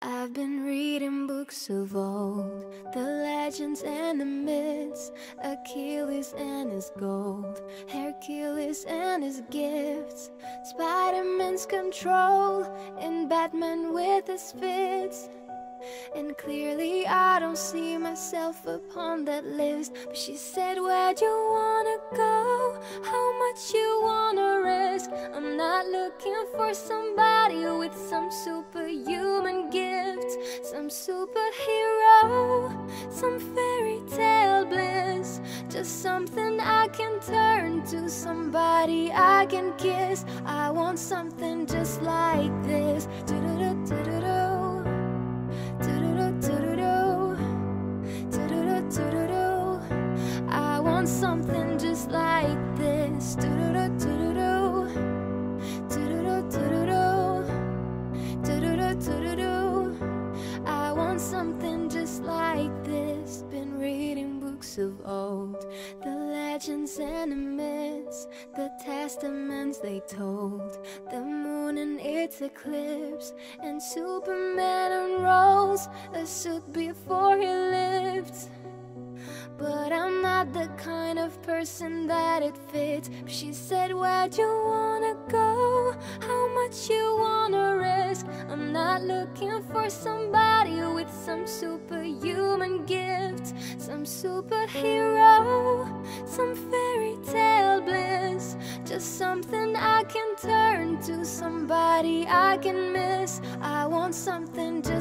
I've been reading books of old, the legends and the myths, Achilles and his gold, Hercules and his gifts, Spider-Man's control, and Batman with his fits. And clearly I don't see myself upon that list. But she said, where'd you wanna go? How much you wanna risk? I'm not looking for somebody with some superhuman gift, some superhero, some fairy tale bliss. Just something I can turn to, somebody I can kiss. I want something just like this. I want something just like this. I want something just like this. Been reading books of old, the legends and the myths, the testaments they told, the moon and its eclipse, and Superman unrolls a suit before he lived. But I'm not the kind of person that it fits. She said, where'd you wanna go? How much you wanna risk? I'm not looking for somebody with some superhuman gift, some superhero, some fairy tale bliss. Just something I can turn to, somebody I can miss. I want something just